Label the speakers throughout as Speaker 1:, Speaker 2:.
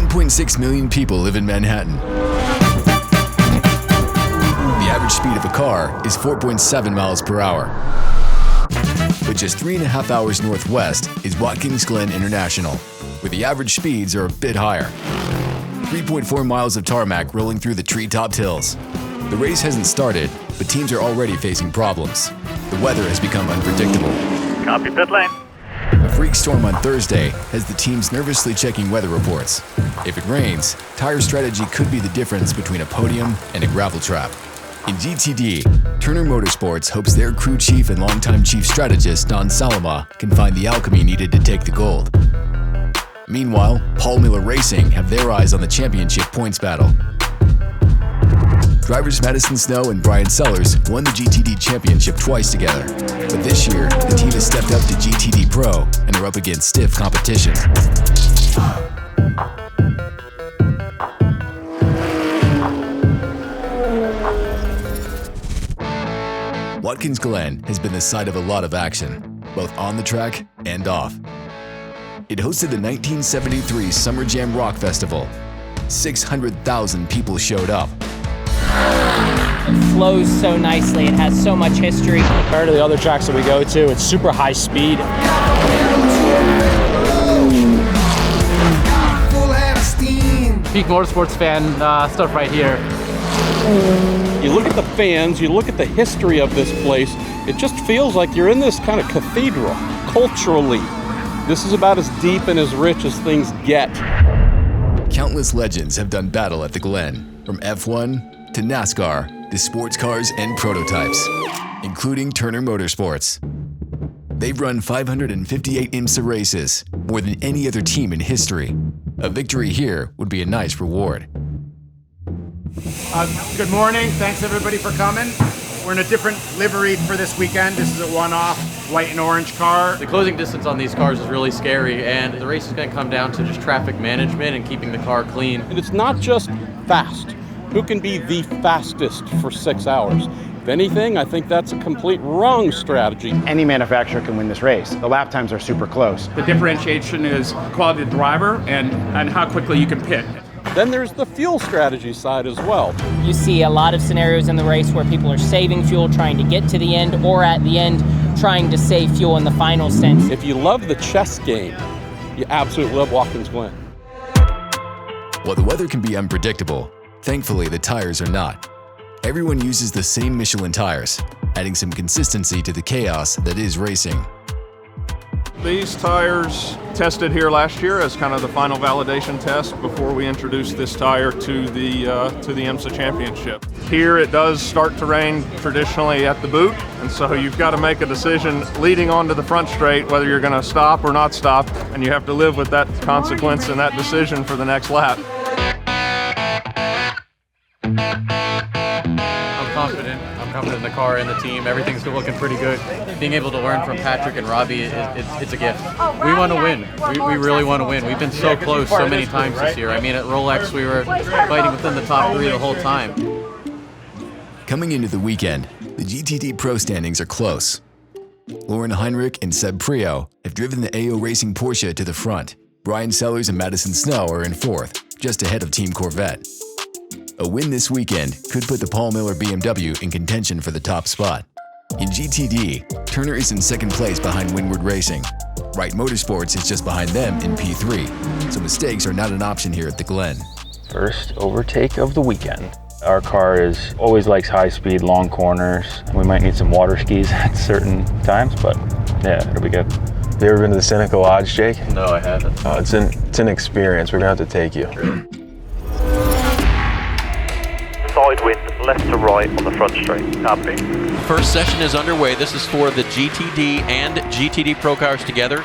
Speaker 1: 1.6 million people live in Manhattan. The average speed of a car is 4.7 miles per hour. But just 3.5 hours northwest is Watkins Glen International, where the average speeds are a bit higher. 3.4 miles of tarmac rolling through the tree-topped hills. The race hasn't started, but teams are already facing problems. The weather has become unpredictable.
Speaker 2: Copy, pit lane.
Speaker 1: A freak storm on Thursday has the teams nervously checking weather reports. If it rains, tire strategy could be the difference between a podium and a gravel trap. In GTD, Turner Motorsports hopes their crew chief and longtime chief strategist Don Salama can find the alchemy needed to take the gold. Meanwhile, Paul Miller Racing have their eyes on the championship points battle. Drivers Madison Snow and Brian Sellers won the GTD championship twice together. But this year, the team has stepped up to GTD Pro and are up against stiff competition. Watkins Glen has been the site of a lot of action, both on the track and off. It hosted the 1973 Summer Jam Rock Festival. 600,000 people showed up.
Speaker 3: It flows so nicely, it has so much history.
Speaker 4: Compared to the other tracks that we go to, it's super high speed.
Speaker 5: Peak Motorsports fan stuff right here.
Speaker 6: You look at the fans, you look at the history of this place, it just feels like you're in this kind of cathedral, culturally. This is about as deep and as rich as things get.
Speaker 1: Countless legends have done battle at the Glen, from F1 to NASCAR to sports cars and prototypes, including Turner Motorsports. They've run 558 IMSA races, more than any other team in history. A victory here would be a nice reward.
Speaker 7: Good morning. Thanks everybody for coming. We're in a different livery for this weekend. This is a one-off white and orange car.
Speaker 5: The closing distance on these cars is really scary, and the race is going to come down to just traffic management and keeping the car clean.
Speaker 6: And it's not just fast. Who can be the fastest for 6 hours? If anything, I think that's a complete wrong strategy.
Speaker 7: Any manufacturer can win this race. The lap times are super close.
Speaker 8: The differentiation is quality of driver and how quickly you can pit.
Speaker 6: Then there's the fuel strategy side as well.
Speaker 3: You see a lot of scenarios in the race where people are saving fuel, trying to get to the end, or at the end, trying to save fuel in the final stint.
Speaker 6: If you love the chess game, you absolutely love Watkins Glen.
Speaker 1: While the weather can be unpredictable, thankfully the tires are not. Everyone uses the same Michelin tires, adding some consistency to the chaos that is racing.
Speaker 9: These tires tested here last year as kind of the final validation test before we introduced this tire to the IMSA championship. Here it does start to rain traditionally at the boot, and so you've got to make a decision leading onto the front straight whether you're going to stop or not stop, and you have to live with that consequence and that decision for the next lap.
Speaker 5: I'm confident in the car and the team. Everything's looking pretty good. Being able to learn from Patrick and Robbie, it's a gift. We want to win. We really want to win. We've been so close so many times this year. I mean, at Rolex, we were fighting within the top 3 the whole time.
Speaker 1: Coming into the weekend, the GTD Pro standings are close. Lauren Heinrich and Seb Prio have driven the AO Racing Porsche to the front. Brian Sellers and Madison Snow are in 4th, just ahead of Team Corvette. A win this weekend could put the Paul Miller BMW in contention for the top spot. In GTD, Turner is in 2nd place behind Windward Racing. Wright Motorsports is just behind them in P3, so mistakes are not an option here at the Glen.
Speaker 10: First overtake of the weekend. Our car always likes high speed, long corners. We might need some water skis at certain times, but yeah, it'll be good.
Speaker 11: Have you ever been to the Seneca Lodge, Jake?
Speaker 5: No, I haven't.
Speaker 11: It's an experience. We're gonna have to take you.
Speaker 2: Side wind, left to right on the front straight. Copy.
Speaker 12: First session is underway. This is for the GTD and GTD Pro cars together.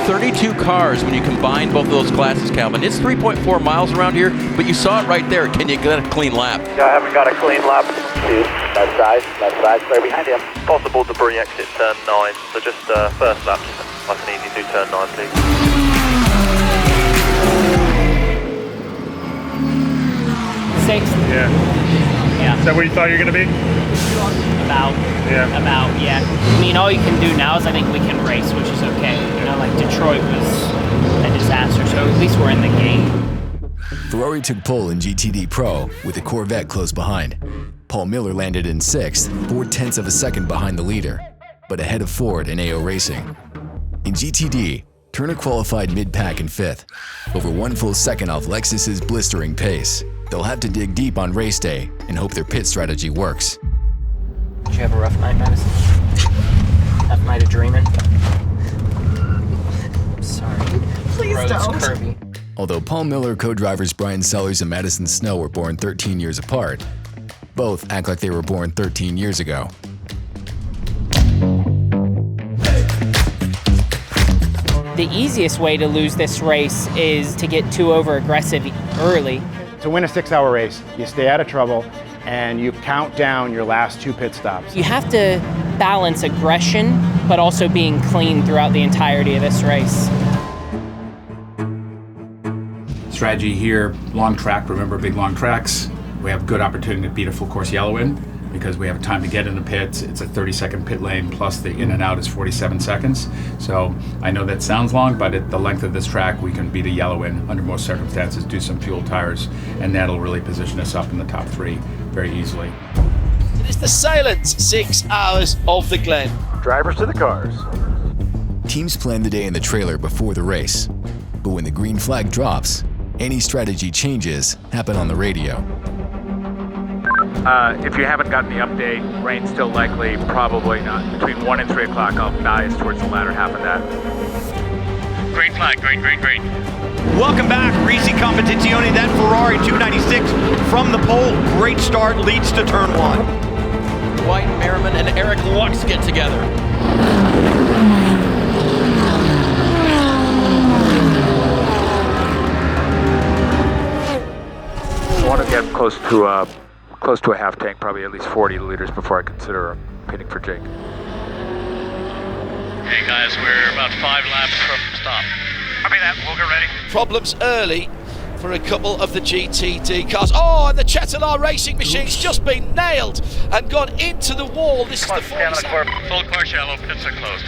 Speaker 12: 32 cars when you combine both of those classes, Calvin. It's 3.4 miles around here, but you saw it right there. Can you get a clean lap?
Speaker 2: Yeah, I haven't got a clean lap. Left side, clear behind you. Possible debris exit turn 9, so just first lap, nice and easy, do turn 9 please.
Speaker 3: 6th.
Speaker 7: Yeah. Is that where you thought you were going to be?
Speaker 3: About. Yeah. I mean, all you can do now is I think we can race, which is okay. You know, like Detroit was a disaster, so at least points were in the game.
Speaker 1: Ferrari took pole in GTD Pro with a Corvette close behind. Paul Miller landed in 6th, 0.4 of a second behind the leader, but ahead of Ford and AO Racing. In GTD, Turner qualified mid-pack in 5th, over 1 full second off Lexus's blistering pace. They'll have to dig deep on race day and hope their pit strategy works.
Speaker 3: Did you have a rough night, Madison? Rough night of dreaming? I'm sorry.
Speaker 13: Please
Speaker 3: Road's
Speaker 13: don't.
Speaker 3: curvy.
Speaker 1: Although Paul Miller co-drivers Brian Sellers and Madison Snow were born 13 years apart, both act like they were born 13 years ago.
Speaker 3: The easiest way to lose this race is to get too over-aggressive early.
Speaker 7: To win a 6-hour race, you stay out of trouble and you count down your last 2 pit stops.
Speaker 3: You have to balance aggression, but also being clean throughout the entirety of this race.
Speaker 8: Strategy here, long track, remember big long tracks. We have good opportunity to beat a full course yellow in because we have time to get in the pits. It's a 30-second pit lane plus the in and out is 47 seconds. So I know that sounds long, but at the length of this track, we can beat a yellow in under most circumstances, do some fuel tires, and that'll really position us up in the top 3 very easily.
Speaker 14: It is the Sahlen 6 hours of the Glen.
Speaker 2: Drivers to the cars.
Speaker 1: Teams plan the day in the trailer before the race, but when the green flag drops, any strategy changes happen on the radio.
Speaker 15: If you haven't gotten the update, rain's still likely, probably not. Between 1 and 3 o'clock, I'll bias towards the latter half of that.
Speaker 16: Green flag, green, green, green.
Speaker 17: Welcome back, Risi Competizione, that Ferrari 296 from the pole. Great start, leads to turn 1.
Speaker 12: White, Merriman, and Eric Lux get together.
Speaker 15: I want to get close to a half tank, probably at least 40 liters before I consider pitting for Jake.
Speaker 16: Okay guys, we're about 5 laps from stop. Copy that, we'll get ready.
Speaker 17: Problems early for a couple of the GTD cars. Oh, and the Chettelar racing machine's just been nailed and gone into the wall. This is the 47.
Speaker 16: Full course yellow, pits are closed.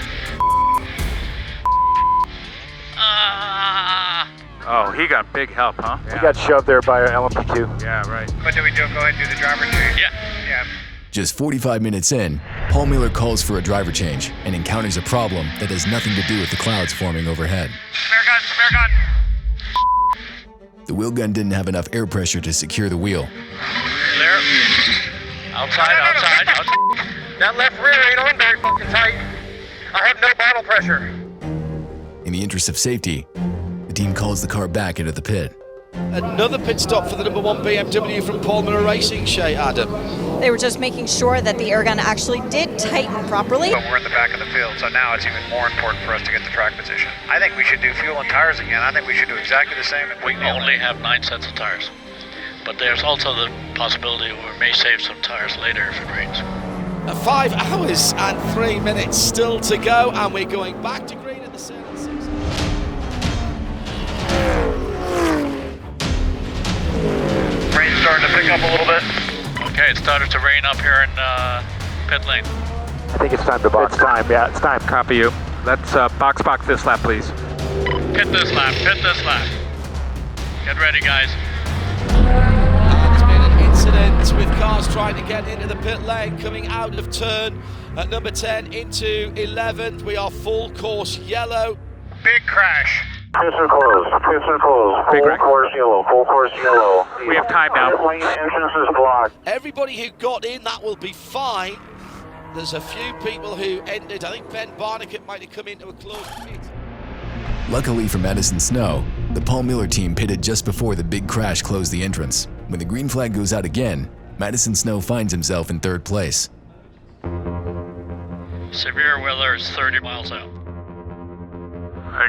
Speaker 15: Oh, he got big help, huh?
Speaker 2: Yeah. He got shoved there by our LMP2.
Speaker 15: Yeah, right.
Speaker 16: What do we do? Go ahead and do the driver change. Yeah.
Speaker 1: Just 45 minutes in, Paul Miller calls for a driver change and encounters a problem that has nothing to do with the clouds forming overhead.
Speaker 16: Spare gun.
Speaker 1: The wheel gun didn't have enough air pressure to secure the wheel.
Speaker 16: There. Outside. That left rear ain't on very fucking tight. I have no bottle pressure.
Speaker 1: In the interest of safety, the team calls the car back into the pit.
Speaker 17: Another pit stop for the number 1 BMW from Paul Miller Racing, Shay Adam.
Speaker 13: They were just making sure that the air gun actually did tighten properly.
Speaker 2: But we're in the back of the field, so now it's even more important for us to get the track position. I think we should do fuel and tires again. I think we should do exactly the same.
Speaker 16: We only have 9 sets of tires. But there's also the possibility we may save some tires later if it rains.
Speaker 17: 5 hours and 3 minutes still to go, and we're going back to green at the Sahlen 6.
Speaker 2: Rain's starting to pick up a little bit.
Speaker 16: Okay, it started to rain up here in pit lane.
Speaker 2: I think it's time to box. It's time, yeah, it's time.
Speaker 15: Copy you. Let's box this lap, please.
Speaker 16: Pit this lap. Get ready, guys.
Speaker 17: There's been an incident with cars trying to get into the pit lane, coming out of turn at number 10 into 11. We are full course yellow.
Speaker 2: Big crash. Pits are closed. Full course yellow.
Speaker 15: We have time now.
Speaker 2: Lane entrance is blocked.
Speaker 17: Everybody who got in, that will be fine. There's a few people who ended. I think Ben Barnicat might have come into a closed pit.
Speaker 1: Luckily for Madison Snow, the Paul Miller team pitted just before the big crash closed the entrance. When the green flag goes out again, Madison Snow finds himself in 3rd place.
Speaker 16: Severe weather is 30 miles out.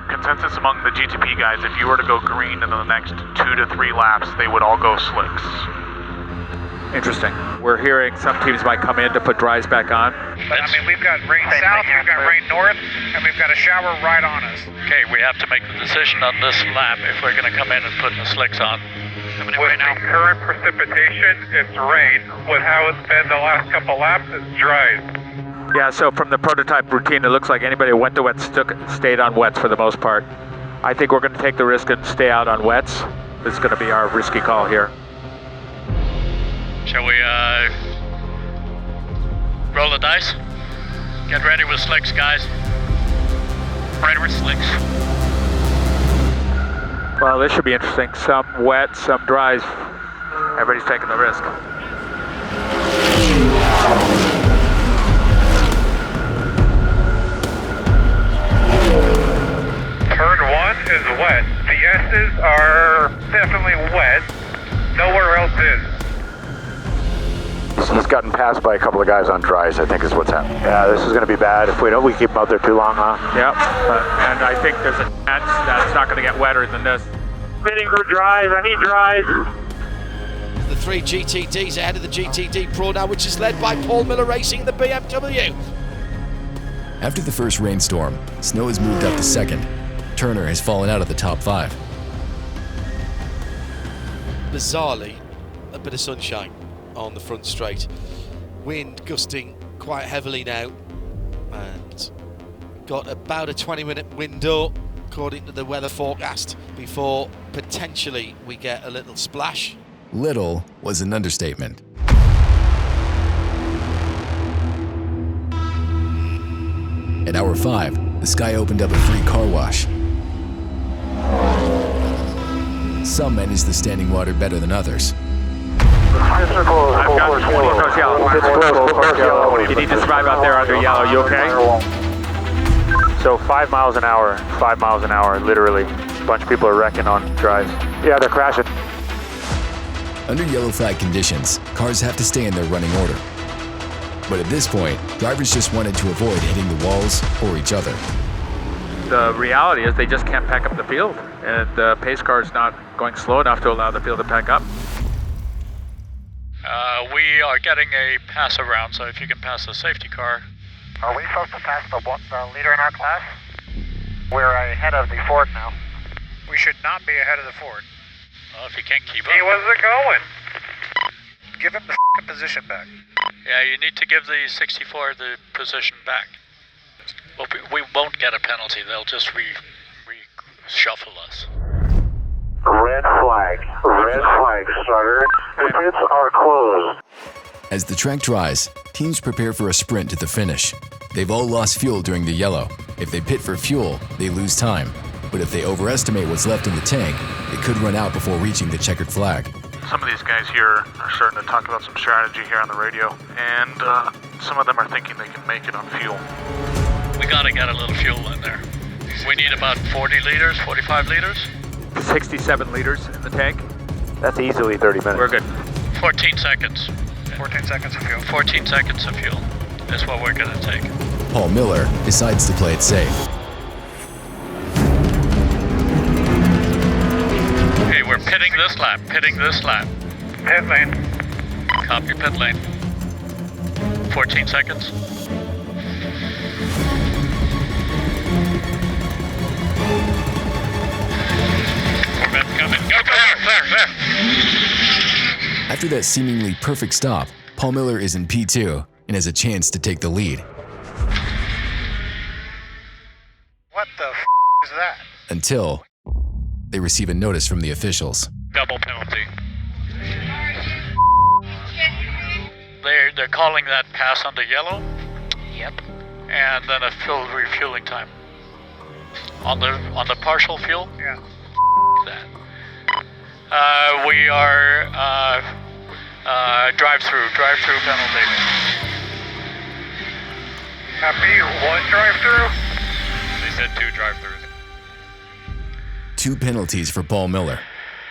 Speaker 15: Consensus among the GTP guys, if you were to go green in the next 2 to 3 laps, they would all go slicks. Interesting. We're hearing some teams might come in to put dries back on.
Speaker 2: But I mean, we've got rain south, we've got rain north, and we've got a shower right on us.
Speaker 16: Okay, we have to make the decision on this lap if we're going to come in and put the slicks on.
Speaker 2: With the current precipitation, it's rain. With how it's been the last couple laps, it's dry.
Speaker 15: Yeah, so from the prototype routine, it looks like anybody who went to wet stayed on wets for the most part. I think we're going to take the risk and stay out on wets. This is going to be our risky call here.
Speaker 16: Shall we roll the dice? Get ready with slicks, guys. Ready with slicks.
Speaker 15: Well, this should be interesting. Some wet, some dries. Everybody's taking the risk.
Speaker 16: Turn 1 is wet. The S's are definitely wet. Nowhere else is.
Speaker 18: He's gotten passed by a couple of guys on dries, I think is what's happening. Yeah, this is going to be bad if we keep him out there too long, huh?
Speaker 15: Yep, and I think there's a chance that's not going to get wetter than this.
Speaker 16: Bidding for dries, I need dries.
Speaker 17: The 3 GTDs ahead of the GTD Pro now, which is led by Paul Miller Racing, the BMW.
Speaker 1: After the first rainstorm, snow has moved up to second. Turner has fallen out of the top 5.
Speaker 17: Bizarrely, a bit of sunshine on the front straight. Wind gusting quite heavily now, and got about a 20-minute window according to the weather forecast before potentially we get a little splash.
Speaker 1: Little was an understatement. At hour 5, the sky opened up a free car wash. Some managed the standing water better than others.
Speaker 15: I've got full course yellow. You need to survive out there under yellow. You okay? So 5 miles an hour, literally. A bunch of people are wrecking on drives. Yeah, they're crashing.
Speaker 1: Under yellow flag conditions, cars have to stay in their running order. But at this point, drivers just wanted to avoid hitting the walls or each other.
Speaker 15: The reality is they just can't pack up the field, and the pace car is not going slow enough to allow the field to pack up.
Speaker 16: We are getting a pass around, so if you can pass the safety car.
Speaker 19: Are we supposed to pass the leader in our class? We're ahead of the Ford now.
Speaker 16: We should not be ahead of the Ford. Well, if he can't keep up. He wasn't going. Give him the position back. Yeah, you need to give the 64 the position back. Well, we won't get a penalty. They'll just reshuffle us.
Speaker 19: Red flag, starter. The pits are closed.
Speaker 1: As the track dries, teams prepare for a sprint to the finish. They've all lost fuel during the yellow. If they pit for fuel, they lose time. But if they overestimate what's left in the tank, they could run out before reaching the checkered flag.
Speaker 9: Some of these guys here are starting to talk about some strategy here on the radio, and some of them are thinking they can make it on fuel.
Speaker 16: We gotta get a little fuel in there. We need about 40 liters, 45 liters.
Speaker 15: 67 liters in the tank.
Speaker 18: That's easily 30 minutes.
Speaker 15: We're good.
Speaker 16: 14 seconds. 14 seconds of fuel. 14 seconds of fuel. That's what we're gonna take.
Speaker 1: Paul Miller decides to play it safe.
Speaker 16: Okay, we're pitting this lap. Pit lane. Copy pit lane. 14 seconds. Coming. Go, there.
Speaker 1: After that seemingly perfect stop, Paul Miller is in P2 and has a chance to take the lead.
Speaker 16: What the is that?
Speaker 1: Until they receive a notice from the officials.
Speaker 16: Double penalty. They're calling that pass under yellow. Yep. And then a fuel refueling time. On the partial fuel? Yeah. That. We are drive-through penalty. Happy one drive-through? They said 2 drive-throughs.
Speaker 1: 2 penalties for Paul Miller.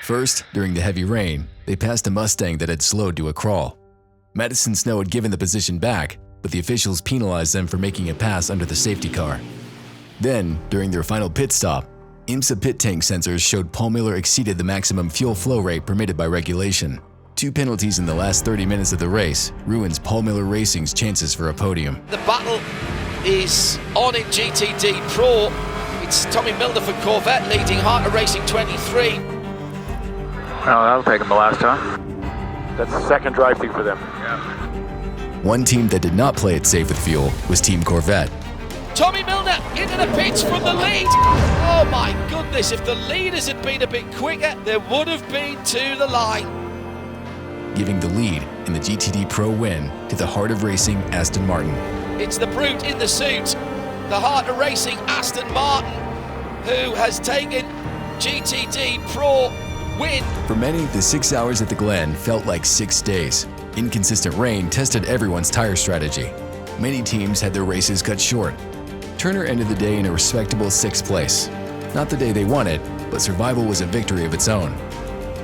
Speaker 1: First, during the heavy rain, they passed a Mustang that had slowed to a crawl. Madison Snow had given the position back, but the officials penalized them for making a pass under the safety car. Then, during their final pit stop, IMSA pit tank sensors showed Paul Miller exceeded the maximum fuel flow rate permitted by regulation. 2 penalties in the last 30 minutes of the race ruins Paul Miller Racing's chances for a podium.
Speaker 17: The battle is on in GTD Pro. It's Tommy Milner for Corvette leading Autoracing 23.
Speaker 15: Oh, that'll take them the last time.
Speaker 18: That's the second drive-through for them.
Speaker 15: Yeah.
Speaker 1: One team that did not play it safe with fuel was Team Corvette.
Speaker 17: Tommy Milner into the pits from the lead. Oh my goodness, if the leaders had been a bit quicker, there would have been to the line.
Speaker 1: Giving the lead in the GTD Pro win to the Heart of Racing Aston Martin.
Speaker 17: It's the brute in the suit, the Heart of Racing Aston Martin, who has taken GTD Pro win.
Speaker 1: For many, the 6 hours at the Glen felt like 6 days. Inconsistent rain tested everyone's tire strategy. Many teams had their races cut short. Turner ended the day in a respectable 6th place. Not the day they wanted, but survival was a victory of its own.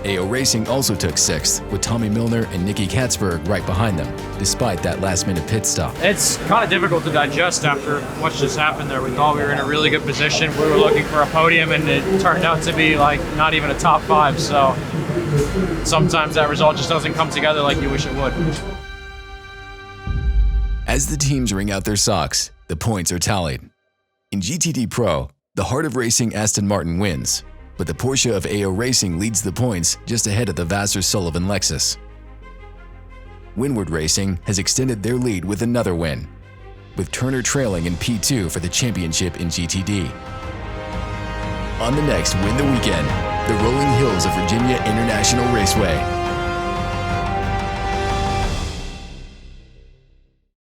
Speaker 1: AO Racing also took 6th, with Tommy Milner and Nicky Katzberg right behind them, despite that last-minute pit stop.
Speaker 4: It's kind of difficult to digest after what just happened there. We thought we were in a really good position. We were looking for a podium, and it turned out to be like not even a top 5. So sometimes that result just doesn't come together like you wish it would.
Speaker 1: As the teams wring out their socks, the points are tallied. In GTD Pro, the Heart of Racing Aston Martin wins, but the Porsche of AO Racing leads the points just ahead of the Vassar Sullivan Lexus. Windward Racing has extended their lead with another win, with Turner trailing in P2 for the championship in GTD. On the next Win the Weekend, the rolling hills of Virginia International Raceway.